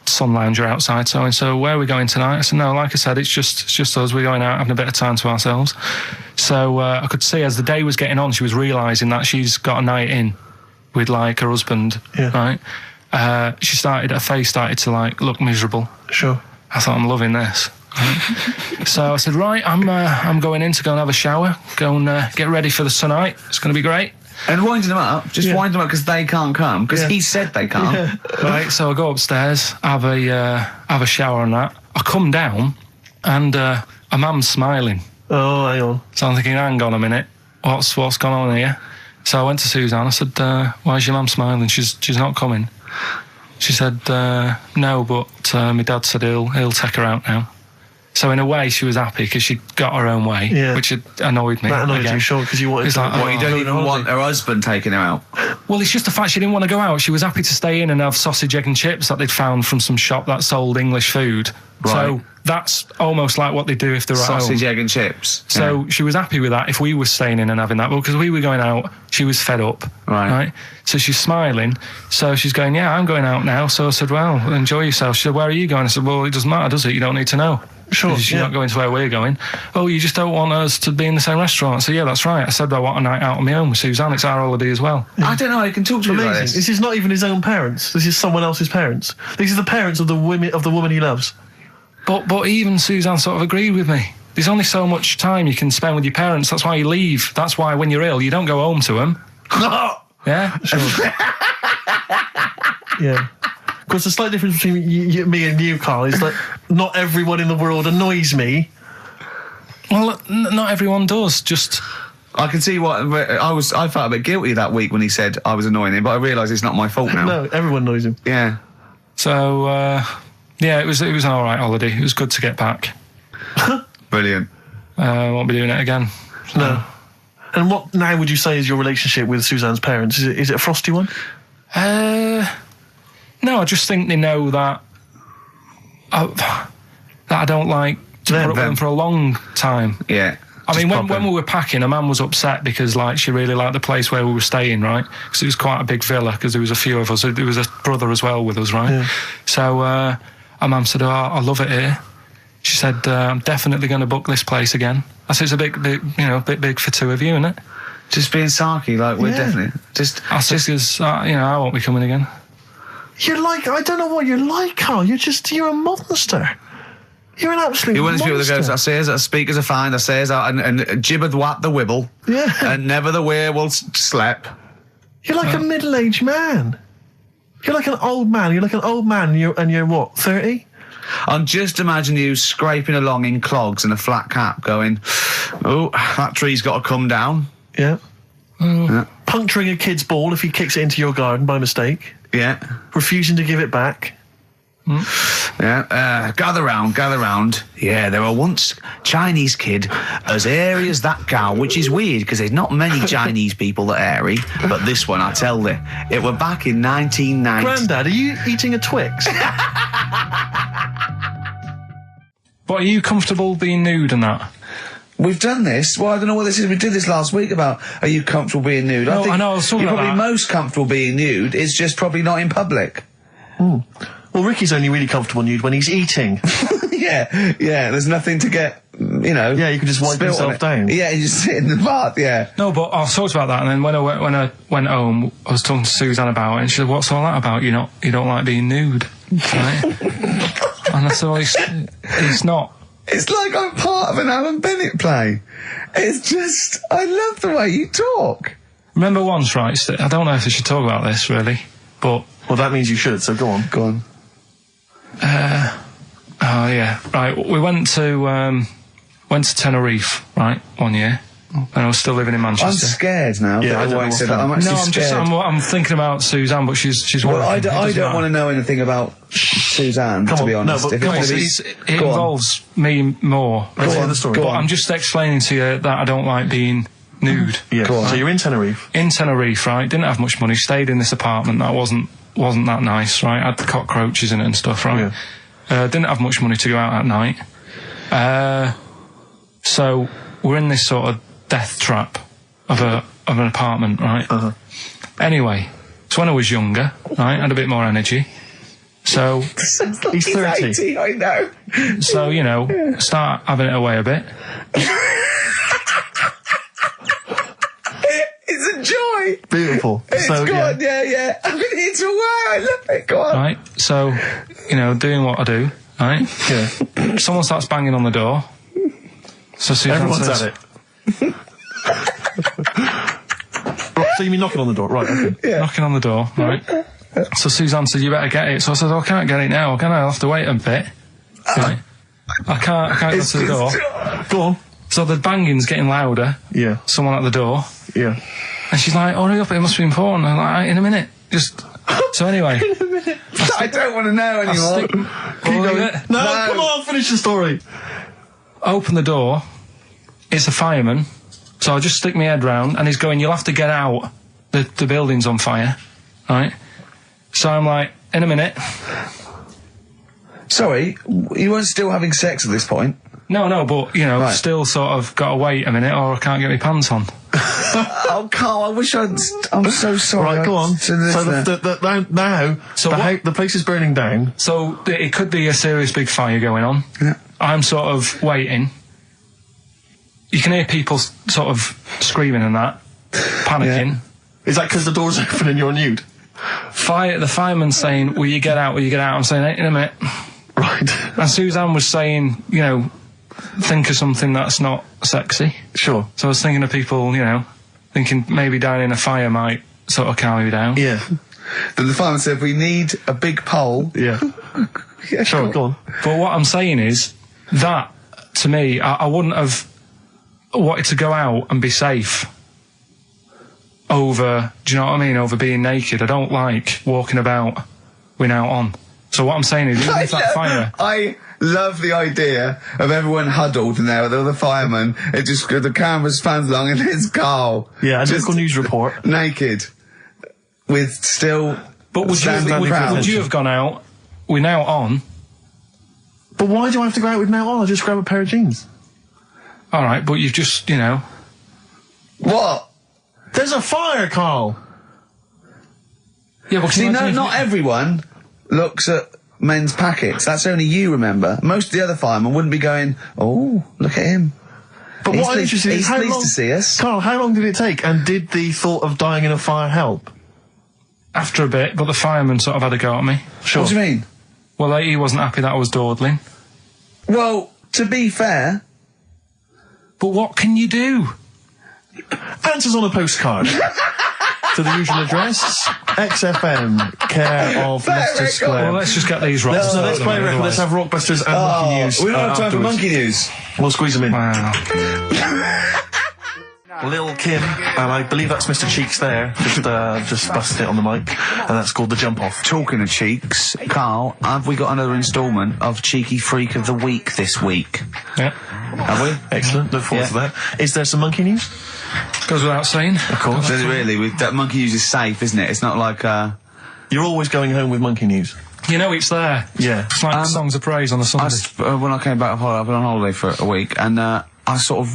sun lounger outside, so where are we going tonight? I said, no, like I said, it's just us. We're going out having a bit of time to ourselves. So I could see as the day was getting on, she was realising that she's got a night in with like her husband, right? Her face started to like look miserable. Sure. I thought, I'm loving this. Right? So I said, right, I'm going in to go and have a shower, go and get ready for the tonight. It's going to be great. And wind them up, wind them up because they can't come, because he said they can't. Yeah. Right, so I go upstairs, have a shower and that. I come down and a mum's smiling. Oh, hang on. So I'm thinking, hang on a minute, what's gone on here? So I went to Suzanne, I said, why's your mum smiling? She's not coming. She said, no, but my dad said he'll take her out now. So in a way, she was happy because she got her own way, which annoyed me. That annoyed you, sure, because you wanted to... Like, you don't even want her husband taking her out? Well, it's just the fact she didn't want to go out. She was happy to stay in and have sausage, egg and chips that they'd found from some shop that sold English food. Right. So that's almost like what they do if they're at home. Sausage, egg and chips. So she was happy with that if we were staying in and having that. Well, because we were going out, she was fed up. Right. So she's smiling. So she's going, yeah, I'm going out now. So I said, well, enjoy yourself. She said, where are you going? I said, well, it doesn't matter, does it? You don't need to know. Sure. She's not going to where we're going. Oh, you just don't want us to be in the same restaurant. So yeah, that's right. I said I want a night out on my own with Suzanne. It's our holiday as well. Yeah. I don't know how you can talk to me like this. This is not even his own parents. This is someone else's parents. These are the parents of the woman he loves. But even Suzanne sort of agreed with me. There's only so much time you can spend with your parents. That's why you leave. That's why when you're ill, you don't go home to them. Yeah. Sure. Yeah. Of course, the slight difference between me and you, Karl, is that not everyone in the world annoys me. Well, not everyone does. Just I can see what I felt a bit guilty that week when he said I was annoying him, but I realise it's not my fault now. No, everyone annoys him. Yeah. So yeah, it was an all right holiday. It was good to get back. Brilliant. Won't be doing it again. No. And what now would you say is your relationship with Suzanne's parents? Is it a frosty one? No, I just think they know that I don't like to put up with them for a long time. Yeah. I mean, when we were packing, her mum was upset because, like, she really liked the place where we were staying, right? Because it was quite a big villa, because there was a few of us. There was a brother as well with us, right? Yeah. So our mum said, oh, I love it here. She said, I'm definitely going to book this place again. I said, it's a bit big for two of you, isn't it? Just being sarky, like, we're definitely... I said, because, I won't be coming again. You're like, I don't know what you're like, Karl. You're a monster. You're an absolute monster. You're one of those people that goes, I says that speakers are fine, I says and jibber whap the wibble. Yeah. And never the werewolf slap. You're like a middle-aged man. You're like an old man. You're like an old man and you're what, 30? I'm just imagining you scraping along in clogs and a flat cap going, oh, that tree's got to come down. Yeah. Puncturing a kid's ball if he kicks it into your garden by mistake. Yeah. Refusing to give it back. Yeah. Gather round. Yeah, there were once Chinese kid as airy as that cow, which is weird because there's not many Chinese people that are airy, but this one, I tell you, it were back in 1990. Grandad, are you eating a Twix? But are you comfortable being nude and that? We've done this. Well, I don't know what this is. We did this last week about, are you comfortable being nude? No, I know, I was talking you're about probably that. most comfortable being nude. It's just probably not in public. Well, Ricky's only really comfortable nude when he's eating. Yeah. There's nothing to get, Yeah, you can just wipe yourself down. Yeah, you just sit in the bath, yeah. No, but I talked about that, and then when I went home, I was talking to Suzanne about it, and she said, what's all that about? You don't like being nude, right? And I said, well, it's not. It's like I'm part of an Alan Bennett play. It's just, I love the way you talk. Remember once, right, I don't know if I should talk about this, really, but... Well, that means you should, so go on. Go on. Oh, yeah. Right, we went to Tenerife, right, one year, and I was still living in Manchester. I'm scared now. Yeah, I don't know what's I'm actually scared. I'm thinking about Suzanne, but she's well, working. I don't want to know anything about Suzanne, to be honest. No, but it involves me more. Let's hear the story. But I'm just explaining to you that I don't like being nude. Yeah. So you're in Tenerife. In Tenerife, right? Didn't have much money. Stayed in this apartment that wasn't that nice, right? Had the cockroaches in it and stuff, right? Yeah. Didn't have much money to go out at night. So we're in this sort of death trap of an apartment, right? Anyway, so when I was younger, right, had a bit more energy. So he's 30. 80, I know. So, you know, start having it away a bit. It's a joy. Beautiful. It's so, good, yeah. I've been here to a while. I love it. Go on. Right, so, you know, doing what I do, right? Yeah. Someone starts banging on the door. So Suzanne Everyone's says, at it. Right, so you mean knocking on the door? Right, okay. Yeah. knocking on the door, right? So Suzanne said, you better get it. So I said, I can't get it now, can I? I'll have to wait a bit. Right. I can't go to the door. Go on. So the banging's getting louder. Yeah. Someone at the door. Yeah. And she's like, hurry up, it must be important. I'm like, in a minute. So anyway. I don't want to know anymore. No, come on, finish the story. Open the door. It's a fireman. So I just stick my head round and he's going, you'll have to get out. The building's on fire. Right? So I'm like, in a minute. Sorry, you weren't still having sex at this point? No, but, you know, Right. still sort of got to wait a minute or I can't get my pants on. Oh, Karl, I wish I'm so sorry. Right, go on. So now, So the place is burning down. So it could be a serious big fire going on. Yeah. I'm sort of waiting. You can hear people sort of screaming and that, panicking. Yeah. Is that because the door's open and you're nude? The fireman's saying, will you get out, I'm saying, in a minute. Right. And Suzanne was saying, you know, think of something that's not sexy. Sure. So I was thinking of people, you know, thinking maybe down in a fire might sort of calm you down. Yeah. Then the fireman said, we need a big pole. Yeah. Yeah, Sure, go on. But what I'm saying is that, to me, I wouldn't have wanted to go out and be safe over, do you know what I mean, over being naked. I don't like walking about without on. So what I'm saying is, even if that fire... I love the idea of everyone huddled in there with all the firemen. It just, the camera spans along and there's Karl. Yeah, a just local news report. naked. With still... But would you have gone out with now on? But why do I have to go out with now on? I'll just grab a pair of jeans. All right, but you've just, you know... What? There's a fire, Karl! Yeah, but See, not everyone looks at men's packets. That's only you, remember. Most of the other firemen wouldn't be going, oh, look at him. But what I'm interested in is he's pleased to see us. Karl, how long did it take? And did the thought of dying in a fire help? After a bit, but the fireman sort of had a go at me. Sure. What do you mean? Well, he wasn't happy that I was dawdling. Well, to be fair... But what can you do? Answers on a postcard. To the usual address, XFM, care of Leicester Square. Well, let's just get these right. Let's play a record. Let's have Rockbusters and Monkey News. We don't have time for afterwards. monkey news. We'll squeeze them in. Wow. Lil Kim, and I believe that's Mr. Cheeks there. Just busted it on the mic, and that's called The Jump Off. Talking of cheeks, Karl, have we got another instalment of Cheeky Freak of the Week this week? Yeah. Have we? Excellent. Look forward to that. Is there some monkey news? Goes without saying. Of course. Does it really? That monkey news is safe, isn't it? It's not like, You're always going home with monkey news. You know it's there. Yeah. It's like songs of praise on a Sunday. when I came back, I've been on holiday for a week, and I sort of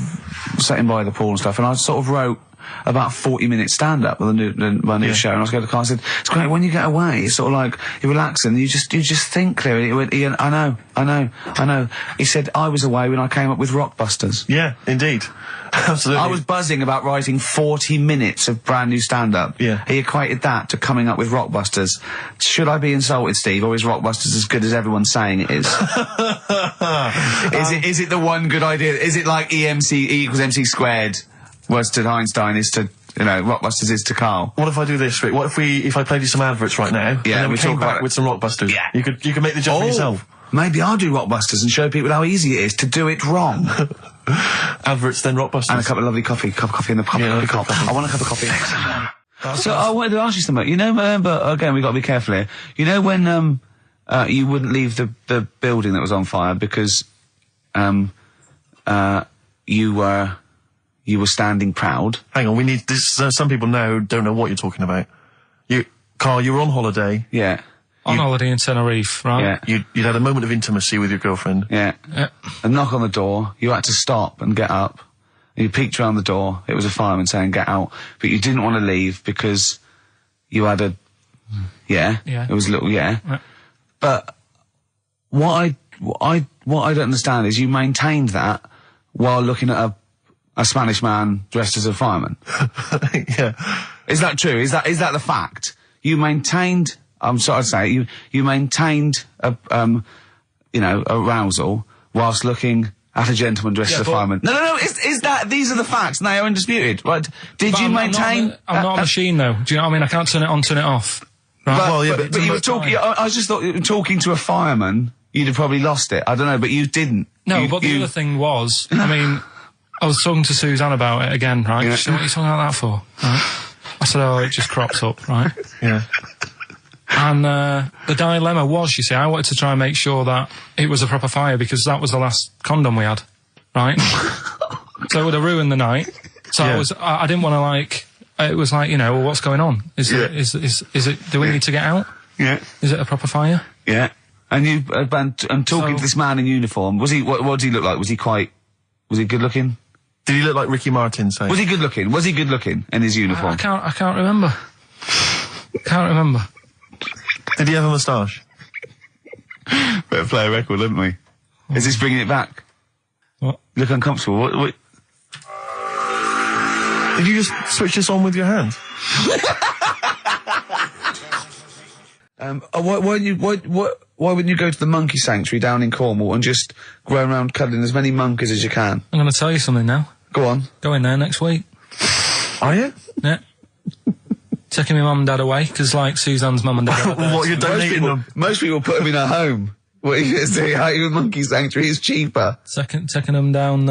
sat in by the pool and stuff, and I sort of wrote about 40-minute stand-up with my new show, and I was going to Karl and said, it's great, when you get away, it's sort of like, you're relaxing, you just think clearly. He went, Ian, I know. He said, I was away when I came up with Rockbusters. Yeah, indeed. Absolutely. I was buzzing about writing 40 minutes of brand new stand-up. Yeah. He equated that to coming up with Rockbusters. Should I be insulted, Steve, or is Rockbusters as good as everyone's saying it is? Is it the one good idea? Is it like E equals MC squared was to Einstein is to, you know, Rockbusters is to Karl? What if I do this, Rick? What if I played you some adverts right now? Yeah, and then we came talk back about with some Rockbusters. Yeah. You could make the jump for yourself. Maybe I'll do Rockbusters and show people how easy it is to do it wrong. Adverts, then Rockbusters. And a cup of lovely coffee. Cup of coffee in the cup of coffee. I want a cup of coffee. So I wanted to ask you something. You know, remember, again, we've got to be careful here. You know when you wouldn't leave the building that was on fire because you were standing proud? Hang on, we need this. Some people now don't know what you're talking about. Karl, you were on holiday. Yeah. On holiday in Tenerife, right? Yeah. You'd had a moment of intimacy with your girlfriend. Yeah. A knock on the door. You had to stop and get up. You peeked around the door. It was a fireman saying, get out. But you didn't want to leave because you had a... Yeah. Yeah. It was a little... Yeah. But what I don't understand is you maintained that while looking at a Spanish man dressed as a fireman. Yeah. Is that true? Is that the fact? You maintained, I'm sorry to say, you maintained arousal whilst looking at a gentleman dressed as a fireman. No, is that, these are the facts and they are undisputed, right? Did you maintain... I'm not a machine though, do you know what I mean? I can't turn it on, turn it off. Right? But you were talking, I just thought, talking to a fireman, you'd have probably lost it. I don't know, but you didn't. No, but the other thing was, I mean, I was talking to Suzanne about it again, right? Yeah. She said, what are you talking about that for? Right? I said, oh, it just crops up, right? Yeah. And the dilemma was, you see, I wanted to try and make sure that it was a proper fire because that was the last condom we had, right? So it would have ruined the night. So I didn't want to it was like, well, what's going on? Is it, do we need to get out? Yeah. Is it a proper fire? Yeah. And you, and talking to this man in uniform, was he, what did he look like? Was he good looking? Did he look like Ricky Martin, say? Was he good looking? Was he good looking in his uniform? I can't remember. Can't remember. Did he have a moustache? Better play a record, haven't we? Is this bringing it back? What? You look uncomfortable. What? Did you just switch this on with your hand? Why wouldn't you go to the monkey sanctuary down in Cornwall and just go around cuddling as many monkeys as you can? I'm going to tell you something now. Go on. Go in there next week. Are you? Yeah. Taking my mum and dad away, because like Suzanne's mum and dad. What, you're donating them? Most people put them in a home. What are you going to say? A monkey sanctuary is cheaper. Taking them down,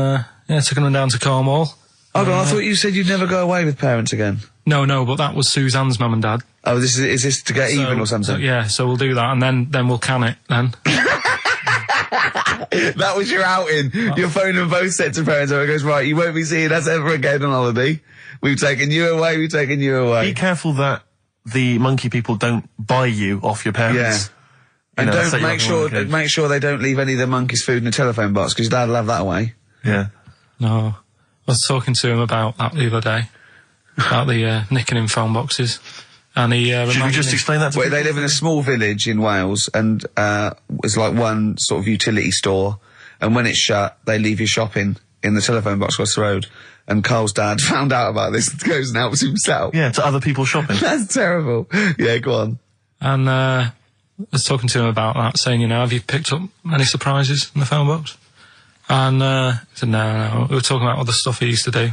taking them down to Cornwall. Hold on, I thought you said you'd never go away with parents again. No, but that was Suzanne's mum and dad. Oh, is this to get even or something? So we'll do that, and then we'll can it, then. That was your outing. You're phoning both sets of parents and it goes, right, you won't be seeing us ever again on holiday. We've taken you away, Be careful that the monkey people don't buy you off your parents. Yeah. And don't make sure they don't leave any of the monkeys' food in the telephone box, because Dad'll have that away. Yeah. No. I was talking to him about that the other day. About the nicking in phone boxes. And he should we just explain that to people? They live in a small village in Wales, and it's like one sort of utility store, and when it's shut, they leave you shopping in the telephone box across the road. And Carl's dad found out about this and goes and helps himself. Yeah, to other people shopping. That's terrible. Yeah, go on. And I was talking to him about that, saying, have you picked up any surprises in the phone box? And he said, no. We were talking about other stuff he used to do.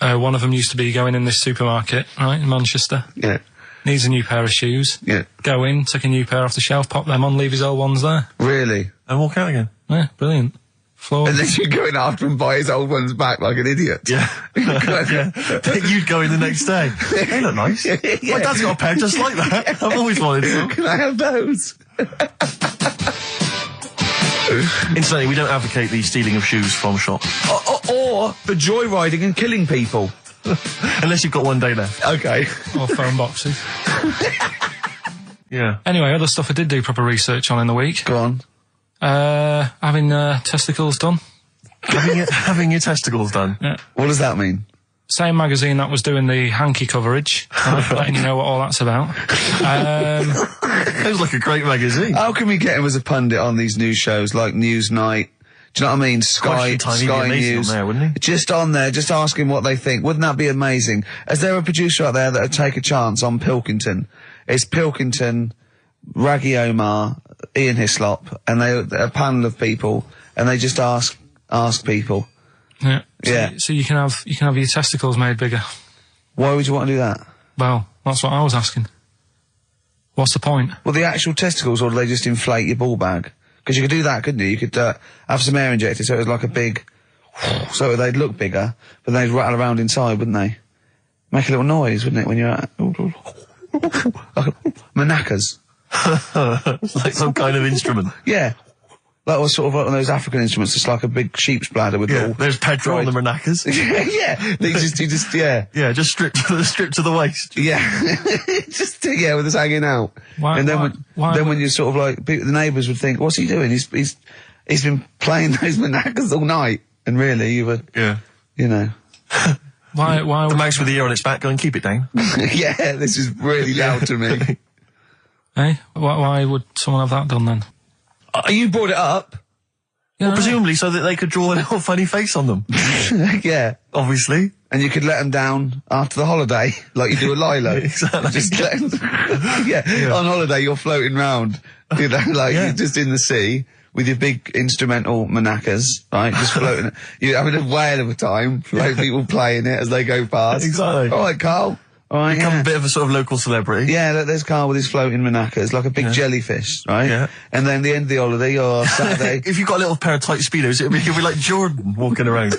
One of them used to be going in this supermarket, right, in Manchester. Yeah. Needs a new pair of shoes. Yeah. Go in, take a new pair off the shelf, pop them on, leave his old ones there. Really? And walk out again. Yeah, brilliant. Floor. And then you'd go in after and buy his old ones back like an idiot. Yeah. Yeah. You'd go in the next day. They look nice. Yeah. My dad's got a pair just like that. I've always wanted some. Can I have those? Incidentally, we don't advocate the stealing of shoes from shops. Or the joyriding and killing people. Unless you've got one day left. Okay. Or phone boxes. Yeah. Anyway, other stuff I did do proper research on in the week. Go on. Having testicles done. Having your testicles done? Yeah. What does that mean? Same magazine that was doing the hanky coverage. Letting you know what all that's about. It was like a great magazine. How can we get him as a pundit on these news shows like Newsnight? Do you know what I mean? Sky News. On there, wouldn't he? Just on there, just ask him what they think. Wouldn't that be amazing? Is there a producer out there that would take a chance on Pilkington? It's Pilkington, Raggy Omar, Ian Hislop, and they're a panel of people, and they just ask people. Yeah. Yeah. So you can have your testicles made bigger. Why would you want to do that? Well, that's what I was asking. What's the point? Well, the actual testicles, or do they just inflate your ball bag? Because you could do that, couldn't you? You could have some air injected so it was like a big... so they'd look bigger, but they'd rattle around inside, wouldn't they? Make a little noise, wouldn't it, when you're... like manacas. Like some kind of instrument. Yeah. That was sort of like one of those African instruments, just like a big sheep's bladder with all... There's Pedro on the maracas. Yeah. They just, yeah. Yeah, just stripped to the waist. Yeah. Just, yeah, with us hanging out. Why, and then when you're sort of like, the neighbours would think, what's he doing? He's been playing those maracas all night. And really, you were... Yeah. You know. Why the mouse with the ear on its back going, keep it down. Yeah, this is really loud to me. Eh? Why would someone have that done then? You brought it up. Yeah, well, presumably so that they could draw a little funny face on them. Yeah. Obviously. And you could let them down after the holiday, like you do a Lilo. Exactly. Just let 'em yeah. On holiday, you're floating round, you know, like you're just in the sea with your big instrumental manacas, right? Just floating. You're having a whale of a time, like people playing it as they go past. Exactly. All right, Carl. All right, become a bit of a sort of local celebrity. Yeah, there's Carl with his floating manacas, like a big jellyfish, right? Yeah. And then the end of the holiday, or Saturday. If you've got a little pair of tight Speedos, it'll be like Jordan walking around.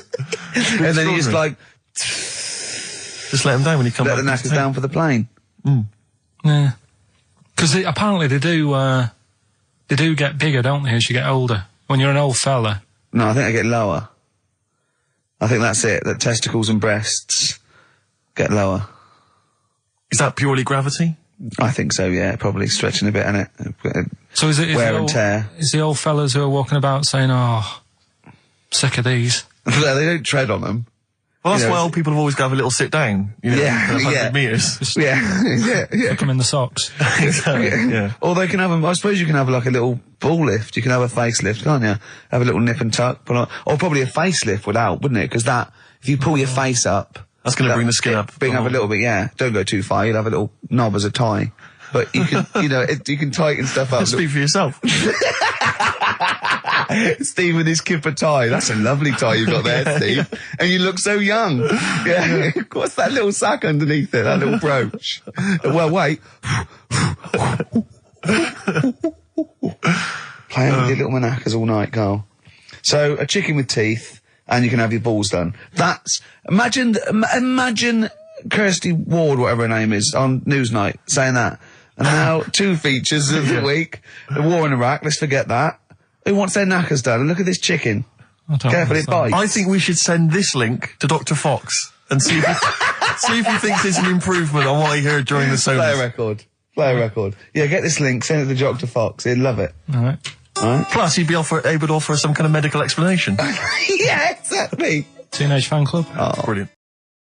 And then you just like... Just let them down when you come back. Let the knackers down for the plane. Mm. Yeah. Because apparently they do get bigger, don't they, as you get older? When you're an old fella. No, I think they get lower. I think that's it, that testicles and breasts get lower. Is that purely gravity? I think so, yeah. Probably stretching a bit, innit? So is it wear and tear? Is the old fellas who are walking about saying, "Oh, sick of these"? No, they don't tread on them. Well, that's why old people have always got to have a little sit down. You know, 100 metres. Yeah. Put them in the socks. Exactly. Yeah. Or they can have I suppose you can have like a little ball lift. You can have a facelift, can't you? Have a little nip and tuck. Or probably a facelift would help, wouldn't it? Because if you pull your face up, that's going to bring the skin up. Bring up a little bit, yeah. Don't go too far. You'll have a little knob as a tie. But you can, you can tighten stuff up. Speak for yourself. Steve with his kipper tie. That's a lovely tie you've got there, Steve. And you look so young. Yeah. What's that little sack underneath it? That little brooch. Well, wait. Playing with your little manacas all night, Carl. So, a chicken with teeth, and you can have your balls done. Imagine Kirsty Ward, whatever her name is, on Newsnight, saying that. And now, 2 features of the week. The war in Iraq, let's forget that. Who wants their knackers done? And look at this chicken. Careful, it bites. I think we should send this link to Dr. Fox and see if he thinks there's an improvement on what he heard during the sonas. Play a record. Yeah, get this link, send it to Dr. Fox. He'd love it. All right. Plus, he'd be able to offer some kind of medical explanation. Yeah, exactly. Teenage Fan Club. Oh, brilliant.